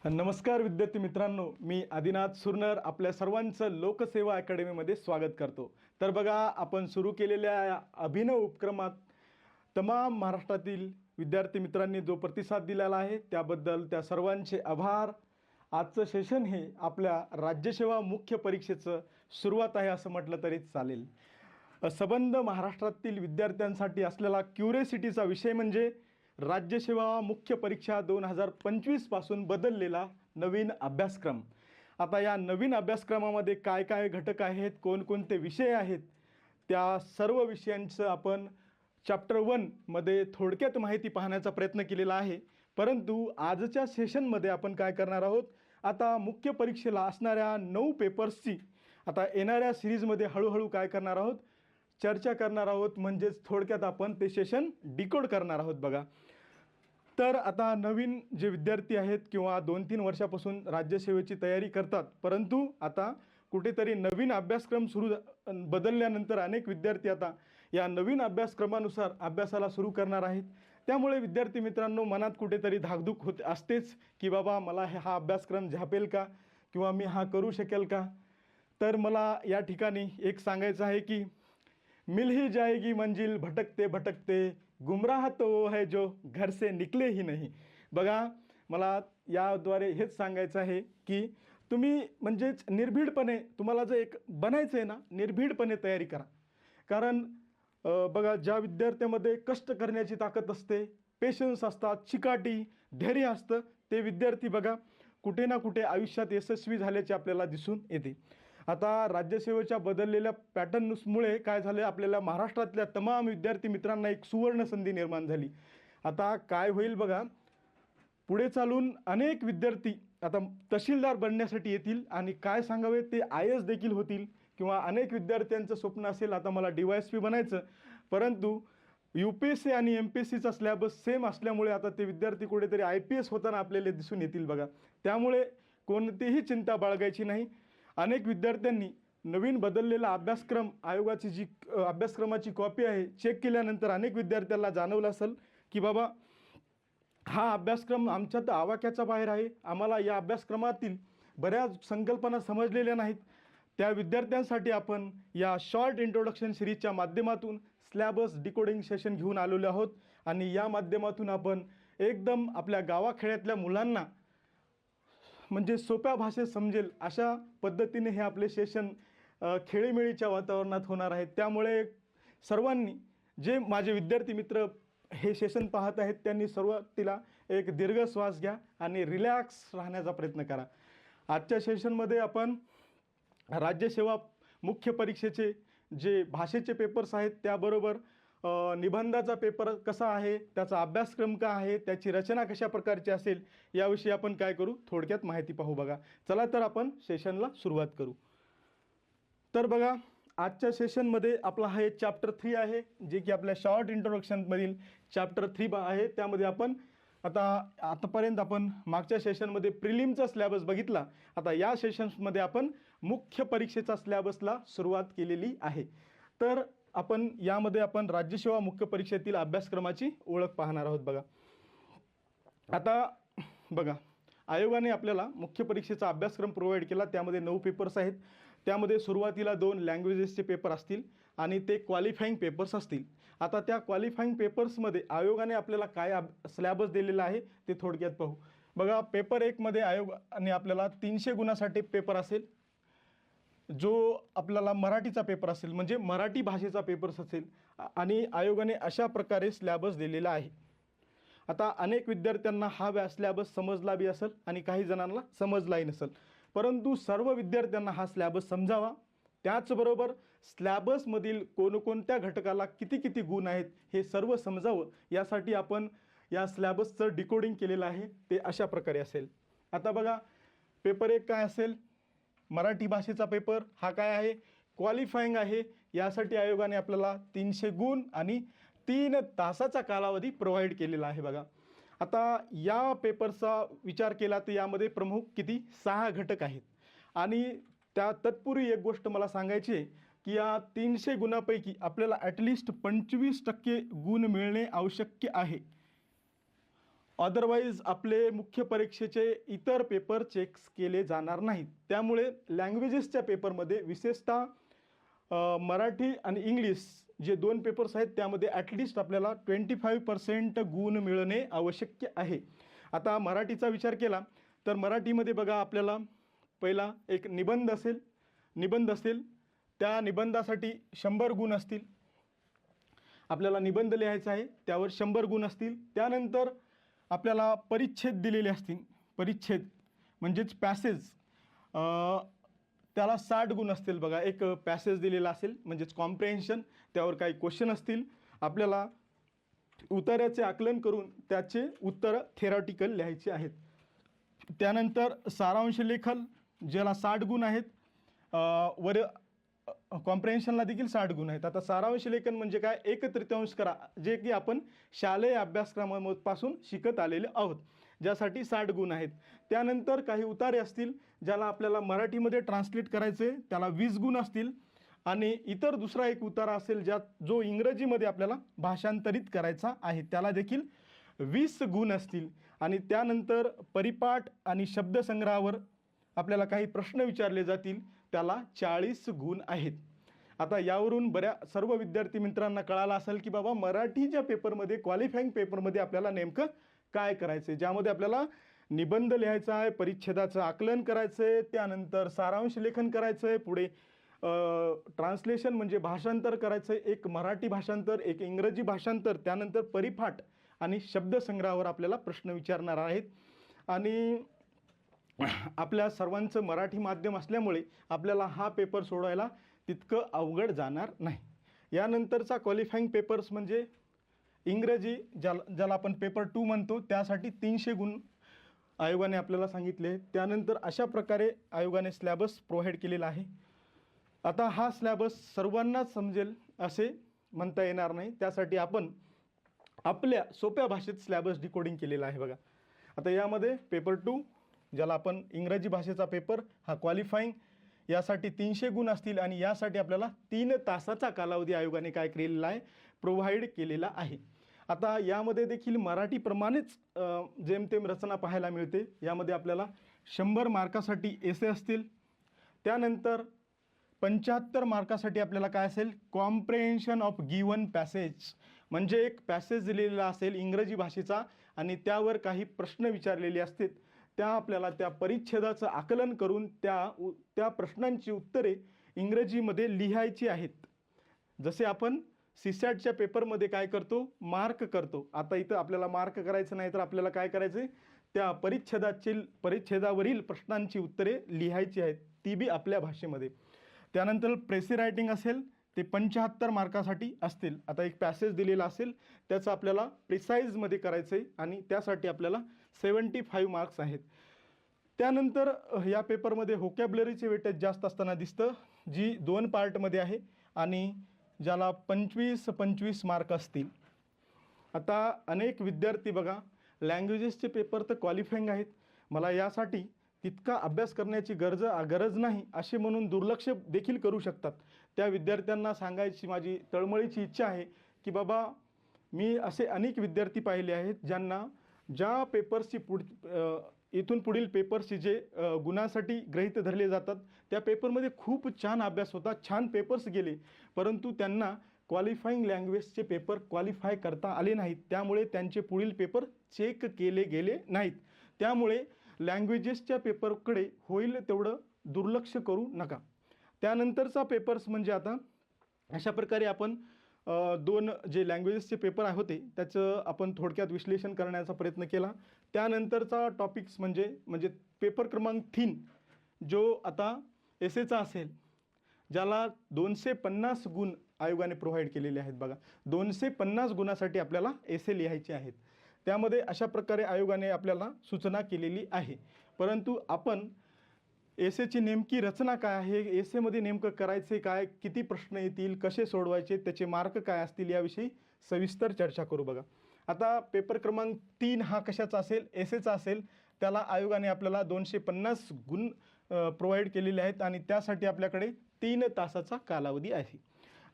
नमस्कार विद्यार्थी मित्रांनो, मी आदिनाथ सुरनर आपल्या सर्वांचं लोकसेवा अकॅडमीमध्ये स्वागत करतो। तर बघा, आपण सुरू केलेल्या या अभिनव उपक्रमात तमाम महाराष्ट्रातील विद्यार्थी मित्रांनी जो प्रतिसाद दिलेला आहे त्याबद्दल त्या सर्वांचे आभार। आजचं सेशन हे आपल्या राज्यसेवा मुख्य परीक्षेचं सुरुवात आहे असं म्हटलं तरी चालेल। संबंध महाराष्ट्रातील विद्यार्थ्यांसाठी असलेला क्युरिओसिटीचा विषय म्हणजे राज्यसेवा मुख्य परीक्षा 2025 पासून बदललेला नवीन अभ्यासक्रम। आता या नवीन अभ्यासक्रमामध्ये काय काय घटक आहेत, कोणकोणते विषय आहेत, त्या सर्व विषयांचं आपण चॅप्टर 1 मध्ये थोडक्यात माहिती पाहण्याचा प्रयत्न केलेला आहे। परंतु आजच्या सेशनमध्ये आपण काय करणार आहोत, आता मुख्य परीक्षेला असणाऱ्या 9 पेपर्सची आता येणाऱ्या सिरीजमध्ये हळूहळू काय करणार आहोत, चर्चा करणार आहोत। म्हणजेच थोडक्यात आपण ते सेशन डिकोड करणार आहोत। बघा, तर आता नवीन जे विद्यार्थी आहेत किंवा 2-3 वर्षापासून राज्यसेवेची तयारी करतात, परंतु आता कुठेतरी नवीन अभ्यासक्रम बदलल्यानंतर अनेक विद्यार्थी आता या नवीन अभ्यासक्रमानुसार अभ्यासाला सुरू करणार आहेत। त्यामुळे विद्यार्थी मित्रांनो, मनात कुठेतरी धाकधूक होत असतेच की बाबा मला हा अभ्यासक्रम झेपेल का किंवा मी हा करू शकेल का। तर मला या ठिकाणी एक सांगायचं आहे की मिल ही जाएगी मंजिल भटकते भटकते, गुमराह तो वो है जो घर से निकले ही नहीं। बघा, मला याद्वारे हेच सांगायचं आहे की तुम्ही म्हणजेच निर्भीडपणे तुम्हाला जर एक बनायचं आहे ना, निर्भीडपणे तयारी करा। कारण बघा, ज्या विद्यार्थ्यामध्ये कष्ट करण्याची ताकद असते, पेशन्स असतात, चिकाटी, धैर्य असतं, ते विद्यार्थी बघा कुठे ना कुठे आयुष्यात यशस्वी झाल्याचे आपल्याला दिसून येते। आता राज्यसेवेच्या बदललेल्या पॅटर्नमुळे काय झाले, आपल्याला महाराष्ट्रातल्या तमाम विद्यार्थी मित्रांना एक सुवर्ण संधी निर्माण झाली। आता काय होईल बघा, पुढे चालून अनेक विद्यार्थी आता तहसीलदार बनण्यासाठी येतील आणि काय सांगावे ते IAS देखील होतील, किंवा अनेक विद्यार्थ्यांचं स्वप्न असेल आता मला DYSP बनायचं, परंतु UPSC आणि MPSCचा स्लॅबस सेम असल्यामुळे आता ते विद्यार्थी कुठेतरी IPS होताना आपल्याला दिसून येतील। बघा, त्यामुळे कोणतीही चिंता बाळगायची नाही। अनेक विद्यार्थ्यांनी नवीन बदललेला अभ्यासक्रम आयोगाची जी अभ्यासक्रमाची कॉपी आहे चेक केल्यानंतर अनेक विद्यार्थ्यांना जाणवलं असेल की बाबा हा अभ्यासक्रम आमच्या तर आवाक्याच्या बाहेर आहे, आम्हाला या अभ्यासक्रमातील बऱ्याच संकल्पना समजलेल्या नाहीत। त्या विद्यार्थ्यांसाठी आपण या शॉर्ट इंट्रोडक्शन सिरीजच्या माध्यमातून स्लॅबस डिकोडिंग सेशन घेऊन आलेलो आहोत आणि या माध्यमातून आपण एकदम आपल्या गावाखेड्यातल्या मुलांना म्हणजे सोप्या भाषेत समजेल अशा पद्धतीने हे आपले सेशन खेळीमेळीच्या वातावरणात होणार आहे। त्यामुळे सर्वांनी, जे माझे विद्यार्थी मित्र हे सेशन पाहत आहेत, त्यांनी सुरुवातीला एक दीर्घ श्वास घ्या आणि रिलॅक्स राहण्याचा प्रयत्न करा। आजच्या सेशनमध्ये आपण राज्यसेवा मुख्य परीक्षेचे जे भाषेचे पेपर्स आहेत त्याबरोबर निबंधाचा पेपर कसा आहे, त्याचा अभ्यासक्रम का आहे, त्याची रचना कशा प्रकारची असेल याविषयी आपण काय करू, थोडक्यात माहिती पाहू। बघा, चला तर आपण सेशनला सुरुवात करू। तर बघा, आजच्या सेशनमध्ये आपला हा चॅप्टर 3 आहे, जे की आपल्या शॉर्ट इंट्रोडक्शनमधील चॅप्टर 3 आहे। त्यामध्ये आपण आतापर्यंत आपण मागच्या सेशनमध्ये प्रिलिमचा स्लॅबस बघितला, आता या सेशन्समध्ये आपण मुख्य परीक्षेचा स्लॅबसला सुरुवात केलेली आहे। तर आपण यामध्ये आपण राज्यसेवा मुख्य परीक्षेतील अभ्यासक्रमाची ओळख पाहणार आहोत। बघा, आता बघा, आयोगाने आपल्याला मुख्य परीक्षेचा अभ्यासक्रम प्रोव्हाइड केला, त्यामध्ये 9 पेपर्स आहेत। त्यामध्ये सुरुवातीला 2 लँग्वेजेसचे पेपर असतील आणि ते क्वालिफाईंग पेपर्स असतील। आता त्या क्वालिफाईंग पेपर्समध्ये आयोगाने आपल्याला काय स्लॅबस दिलेला आहे ते थोडक्यात पाहू। बघा, पेपर 1 मध्ये आयोगाने आपल्याला 300 गुणासाठी पेपर असेल, जो आपल्याला मराठीचा पेपर असेल, म्हणजे मराठी भाषेचा पेपर्स असेल आणि आयोगाने अशा प्रकारे स्लॅबस दिलेला आहे। आता अनेक विद्यार्थ्यांना हा स्लॅबस समजला बी असेल आणि काही जणांना समजलाही नसेल, परंतु सर्व विद्यार्थ्यांना हा स्लॅबस समजावा, त्याचबरोबर स्लॅबसमधील कोणकोणत्या घटकाला किती किती गुण आहेत हे सर्व समजावं, यासाठी आपण या स्लॅबसचं डिकोडिंग केलेलं आहे। ते अशा प्रकारे असेल। आता बघा, पेपर 1 काय असेल, मराठी भाषेचा पेपर हा काय आहे, क्वालिफाईंग आहे। यासाठी आयोगाने आपल्याला 300 गुण आणि 3 तासाचा कालावधी प्रोव्हाइड केलेला आहे। बघा, आता या पेपरचा विचार केला तर यामध्ये प्रमुख किती 6 घटक आहेत आणि त्या तत्पूर्वी एक गोष्ट मला सांगायची आहे की या 300 गुणापैकी आपल्याला ॲटलिस्ट 25% गुण मिळणे आवश्यक आहे। अदरवाईज आपले मुख्य परीक्षेचे इतर पेपर चेक्स केले जाणार नाहीत. त्यामुळे लँग्वेजेसच्या पेपरमध्ये विशेषतः मराठी आणि इंग्लिश जे 2 पेपर्स आहेत त्यामध्ये ॲटलिस्ट आपल्याला 25% गुण मिळणे आवश्यक आहे. आता मराठीचा विचार केला तर मराठीमध्ये बघा आपल्याला पहिला एक निबंध असेल त्या निबंधासाठी 100 गुण असतील. आपल्याला निबंध लिहायचा आहे, त्यावर 100 गुण असतील. त्यानंतर आपल्याला परिच्छेद दिलेले असतील, परिच्छेद म्हणजेच पॅसेज, त्याला 60 गुण असतील. बघा एक पॅसेज दिलेला असेल म्हणजेच कॉम्प्रेहेन्शन, त्यावर काही क्वेश्चन असतील. आपल्याला उत्तराचे आकलन करून त्याचे उत्तरं थेरॉटिकल लिहायचे आहेत. त्यानंतर सारांश लेखन ज्याला 60 गुण आहेत, वर कॉम्प्रेहेन्शनला देखील 60 गुण आहेत. आता सारांश लेखन म्हणजे काय, 1/3 करा, जे की आपण शालेय अभ्यासक्रमापासून शिकत आलेले आहोत, ज्यासाठी 60 गुण आहेत. त्यानंतर काही उतारे असतील ज्याला आपल्याला मराठीमध्ये ट्रान्सलेट करायचे, त्याला 20 गुण असतील. आणि इतर दुसरा एक उतारा असेल जो इंग्रजीमध्ये आपल्याला भाषांतरित करायचा आहे, त्याला देखील 20 गुण असतील. आणि त्यानंतर परिपाठ आणि शब्दसंग्रहावर आपल्याला काही प्रश्न विचारले जातील, त्याला 40 गुण आहेत. आता यावरून सर्व विद्यार्थी मित्रांना कळालं असेल की बाबा मराठीच्या पेपरमध्ये, क्वालिफाईंग पेपरमध्ये आपल्याला नेमकं काय करायचं आहे, ज्यामध्ये आपल्याला निबंध लिहायचा आहे, परिच्छेदाचं आकलन करायचं आहे, त्यानंतर सारांश लेखन करायचं आहे, पुढे ट्रान्सलेशन म्हणजे भाषांतर करायचं आहे, एक मराठी भाषांतर, एक इंग्रजी भाषांतर, त्यानंतर परिपाठ आणि शब्दसंग्रहावर आपल्याला प्रश्न विचारणार आहेत. आणि आपल्या सर्वांचं मराठी माध्यम असल्यामुळे आपल्याला हा पेपर सोडवायला तितकं अवघड जाणार नाही. यानंतरचा क्वालिफाईंग पेपर्स म्हणजे इंग्रजी, ज्याला आपण पेपर 2 म्हणतो, त्यासाठी 300 गुण आयोगाने आपल्याला सांगितले. त्यानंतर अशा प्रकारे आयोगाने स्लॅबस प्रोव्हाइड केलेला आहे. आता हा स्लॅबस सर्वांनाच समजेल असे म्हणता येणार नाही, त्यासाठी आपण आपल्या सोप्या भाषेत स्लॅबस डिकोडिंग केलेला आहे. बघा आता यामध्ये पेपर 2 ज्याला आपण इंग्रजी भाषेचा पेपर, हा क्वालिफाईंग, यासाठी 300 गुण असतील. आणि यासाठी आपल्याला 3 तासाचा कालावधी आयोगाने काय केलेला आहे, प्रोव्हाइड केलेला आहे. आता यामध्ये देखील मराठीप्रमाणेच जेमतेम रचना पाहायला मिळते. यामध्ये आपल्याला 100 मार्कासाठी एसे असतील. त्यानंतर 75 मार्कासाठी आपल्याला काय असेल, कॉम्प्रेहेन्शन ऑफ गिवन पॅसेज, म्हणजे एक पॅसेज दिलेला असेल इंग्रजी भाषेचा आणि त्यावर काही प्रश्न विचारलेले असतील, त्या आपल्याला त्या परिच्छेदाचं आकलन करून त्या प्रश्नांची उत्तरे इंग्रजीमध्ये लिहायची आहेत. जसे आपण सीसॅटच्या पेपरमध्ये काय करतो, मार्क करतो. आता इथं आपल्याला मार्क करायचं नाही, तर आपल्याला काय करायचं आहे, त्या परिच्छेदावरील प्रश्नांची उत्तरे लिहायची आहेत, ती बी आपल्या भाषेमध्ये. त्यानंतर प्रेसी रायटिंग असेल, ते 75 मार्कासाठी असतील. आता एक पॅसेज दिलेला असेल, त्याचं आपल्याला प्रिसाईजमध्ये करायचं आहे आणि त्यासाठी आपल्याला 75 मार्क्स आहेत. त्यानंतर या पेपरमध्ये व्होकॅब्युलरीचे वेटेज जास्त असताना दिसतं, जी 2 पार्टमध्ये आहे आणि ज्याला 25-25 मार्क असतील. आता अनेक विद्यार्थी बघा, लँग्वेजेसचे पेपर तर क्वालिफाईंग आहेत, मला यासाठी तितका अभ्यास करण्याची गरज नाही असे म्हणून दुर्लक्ष देखील करू शकतात. त्या विद्यार्थ्यांना सांगायची माझी तळमळीची इच्छा आहे की बाबा, मी असे अनेक विद्यार्थी पाहिले आहेत ज्यांना ज्या पेपर्सची इथून पुढील पेपर्सची जे गुणांसाठी गृहीत धरले जातात, त्या पेपरमध्ये खूप छान अभ्यास होता, छान पेपर्स गेले, परंतु त्यांना क्वालिफाईंग लँग्वेजचे पेपर क्वालिफाय करता आले नाहीत. त्यामुळे त्यांचे पुढील पेपर चेक केले गेले नाहीत. त्यामुळे लँग्वेजेसच्या पेपरकडे होईल तेवढं दुर्लक्ष करू नका. त्यानंतरचा पेपर्स म्हणजे आता अशा प्रकारे आपण 2 जे लँग्वेजेसचे पेपर होते त्याचं आपण थोडक्यात विश्लेषण करण्याचा प्रयत्न केला. त्यानंतरचा टॉपिक्स म्हणजे पेपर क्रमांक 3 जो आता एसेचा असेल, ज्याला 250 गुण आयोगाने प्रोव्हाइड केलेले आहेत. बघा 250 गुणासाठी आपल्याला एसे लिहायचे आहेत. त्यामध्ये अशा प्रकारे आयोगाने आपल्याला सूचना केलेली आहे. परंतु आपण एसेची नेमकी रचना काय आहे, एसेमध्ये नेमकं करायचे काय, किती प्रश्न येतील, कसे सोडवायचे, त्याचे मार्क काय असतील, याविषयी सविस्तर चर्चा करू. बघा आता पेपर क्रमांक 3 हा कशाचा असेल, एसेचा असेल. त्याला आयोगाने आपल्याला 250 गुण प्रोव्हाइड केलेले आहेत आणि त्यासाठी आपल्याकडे 3 तासाचा कालावधी आहे.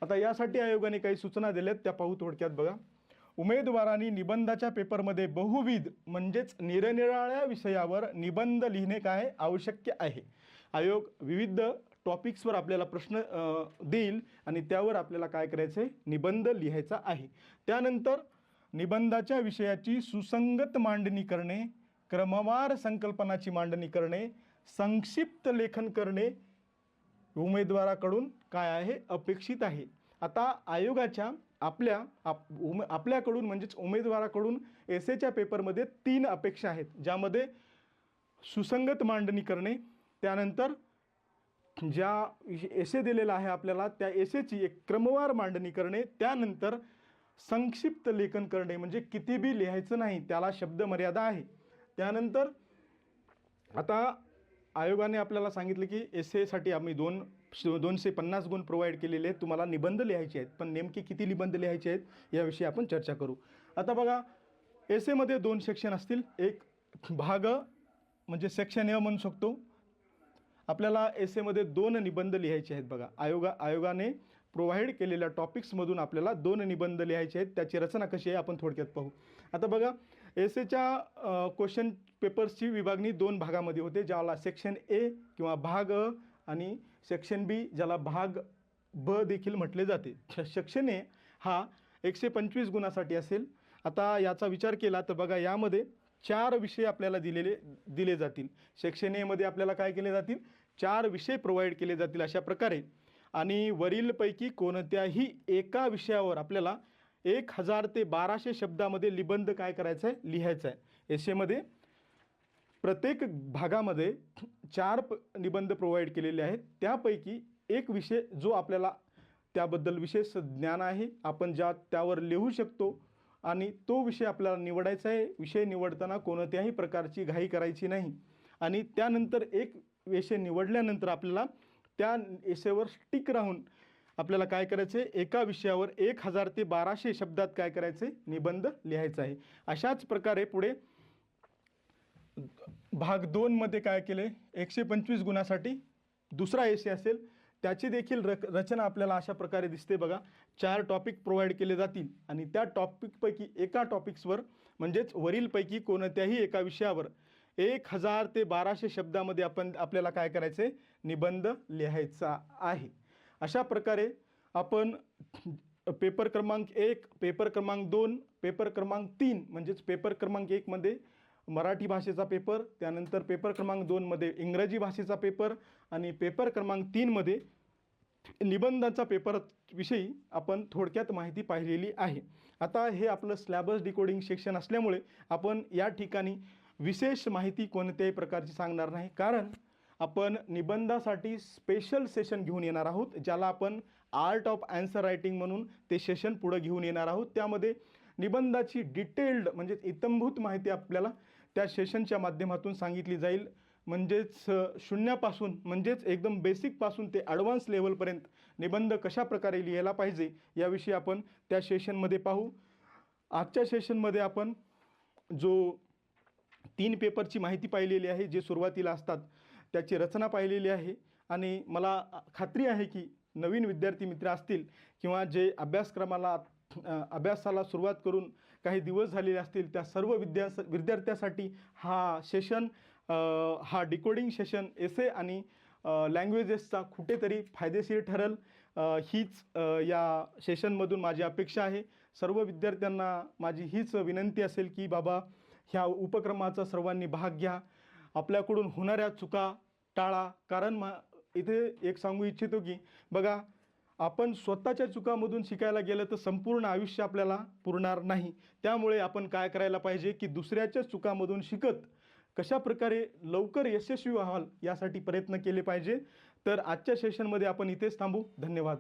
आता यासाठी आयोगाने काही सूचना दिल्यात, त्या पाहू थोडक्यात. बघा उमेदवारांनी निबंधाच्या पेपरमध्ये बहुविध म्हणजेच निरनिराळ्या विषयावर निबंध लिहिणे काय आवश्यक आहे. आयोग विविध टॉपिक्सवर आपल्याला प्रश्न देईल आणि त्यावर आपल्याला काय करायचं आहे, निबंध लिहायचा आहे. त्यानंतर निबंधाच्या विषयाची सुसंगत मांडणी करणे, क्रमवार संकल्पनाची मांडणी करणे, संक्षिप्त लेखन करणे उमेदवाराकडून काय आहे, अपेक्षित आहे. आता आयोगाच्या आपल्याकडून म्हणजेच उमेदवाराकडून एसेच्या पेपरमध्ये 3 अपेक्षा आहेत, ज्यामध्ये सुसंगत मांडणी करणे, त्यानंतर ज्या एसे दिलेला आहे आपल्याला त्या एसेची एक क्रमवार मांडणी करणे, त्यानंतर संक्षिप्त लेखन करणे म्हणजे किती बी लिहायचं नाही, त्याला शब्द मर्यादा आहे. त्यानंतर आता आयोगाने आपल्याला सांगितलं की एसेसाठी आम्ही 250 गुण प्रोव्हाइड केलेले आहेत, तुम्हाला निबंध लिहायचे आहेत, पण नेमके किती निबंध लिहायचे आहेत याविषयी आपण चर्चा करू. आता बघा, एसेमध्ये 2 सेक्शन असतील. एक भाग म्हणजे सेक्शन ए म्हणू शकतो. आपल्याला एसेमध्ये 2 निबंध लिहायचे आहेत. बघा, आयोगाने प्रोव्हाइड केलेल्या टॉपिक्समधून आपल्याला 2 निबंध लिहायचे आहेत. त्याची रचना कशी आहे आपण थोडक्यात पाहू. आता बघा, एसेच्या क्वेश्चन पेपर्सची विभागणी 2 भागामध्ये होते, ज्याला सेक्शन ए किंवा भाग अ आणि सेक्शन बी, ज्याला भाग ब देखील म्हटले जाते. सेक्शन ए हा 125 गुणासाठी असेल. आता याचा विचार केला तर बघा, यामध्ये 4 विषय आपल्याला दिले जातील. सेक्शन एमध्ये आपल्याला काय केले जातील, 4 विषय प्रोव्हाइड केले जातील अशा प्रकारे. आणि वरीलपैकी कोणत्याही एका विषयावर आपल्याला 1000 ते 1200 शब्दामध्ये निबंध काय करायचा आहे, लिहायचा आहे. एसेमध्ये प्रत्येक भागामध्ये 4 निबंध प्रोव्हाइड केलेले आहेत. त्यापैकी एक विषय जो आपल्याला त्याबद्दल विशेष ज्ञान आहे, आपण त्यावर लिहू शकतो आणि तो विषय आपल्याला निवडायचा आहे. विषय निवडताना कोणत्याही प्रकारची घाई करायची नाही. आणि त्यानंतर एक विषय निवडल्यानंतर आपल्याला त्या एसेवर स्टिक राहून आपल्याला काय करायचं आहे, एका विषयावर 1000 ते 1200 शब्दात काय करायचं आहे, निबंध लिहायचा आहे. अशाच प्रकारे पुढे भाग 2 मध्ये काय केले, 125 गुणासाठी दुसरा एसे असेल, त्याची देखील रचना आपल्याला अशा प्रकारे दिसते. बघा, 4 टॉपिक प्रोव्हाइड केले जातील आणि त्या टॉपिकपैकी एका टॉपिक्सवर म्हणजेच वरीलपैकी कोणत्याही एका विषयावर 1000 ते 1200 शब्दामध्ये आपल्याला काय करायचं आहे, निबंध लिहायचा आहे. अशा प्रकारे आपण पेपर क्रमांक 1, पेपर क्रमांक 2, पेपर क्रमांक 3 म्हणजेच पेपर क्रमांक 1 मध्ये मराठी भाषेचा पेपर, त्यानंतर पेपर क्रमांक 2 मध्ये इंग्रजी भाषेचा पेपर आणि पेपर क्रमांक 3 मध्ये निबंधाचा पेपर विषयी आपण थोडक्यात माहिती पाहिलेली आहे. आता हे आपलं स्लॅबस डिकोडिंग सेक्शन असल्यामुळे आपण या ठिकाणी विशेष माहिती कोणत्याही प्रकारची सांगणार नाही, कारण आपण निबंधासाठी स्पेशल सेशन घेऊन येणार आहोत, ज्याला आपण आर्ट ऑफ आन्सर रायटिंग म्हणून ते सेशन पुढे घेऊन येणार आहोत. त्यामध्ये निबंधाची डिटेल्ड म्हणजे इत्थंभूत माहिती आपल्याला त्या सेशनच्या माध्यमातून सांगितली जाईल. म्हणजेच शून्यापासून म्हणजेच एकदम बेसिकपासून ते ॲडव्हान्स लेवलपर्यंत निबंध कशा प्रकारे लिहायला पाहिजे याविषयी आपण त्या सेशनमध्ये पाहू. आजच्या सेशनमध्ये आपण जो 3 पेपरची माहिती पाहिलेली आहे, जे सुरुवातीला असतात त्याची रचना पाहिलेली आहे. आणि मला खात्री आहे की नवीन विद्यार्थी मित्र असतील किंवा जे अभ्यासाला सुरुवात करून काही दिवस झालेले असतील, त्या सर्व विद्यार्थ्यासाठी हा सेशन, हा डिकोडिंग सेशन एसे आणि लँग्वेजेसचा कुठेतरी फायदेशीर ठरेल, हीच या सेशनमधून माझी अपेक्षा आहे. सर्व विद्यार्थ्यांना माझी हीच विनंती असेल की बाबा, ह्या उपक्रमाचा सर्वांनी भाग घ्या. आपल्याकडून होणाऱ्या चुका टाळा, कारण इथे एक सांगू इच्छितो की बघा, आपण स्वतःच्या चुकामधून शिकायला गेलं तर संपूर्ण आयुष्य आपल्याला पुरणार नाही. त्यामुळे आपण काय करायला पाहिजे की दुसऱ्याच्या चुकामधून शिकत कशा प्रकारे लवकर यशस्वी व्हाल यासाठी प्रयत्न केले पाहिजे. तर आजच्या सेशनमध्ये आपण इथेच थांबू. धन्यवाद.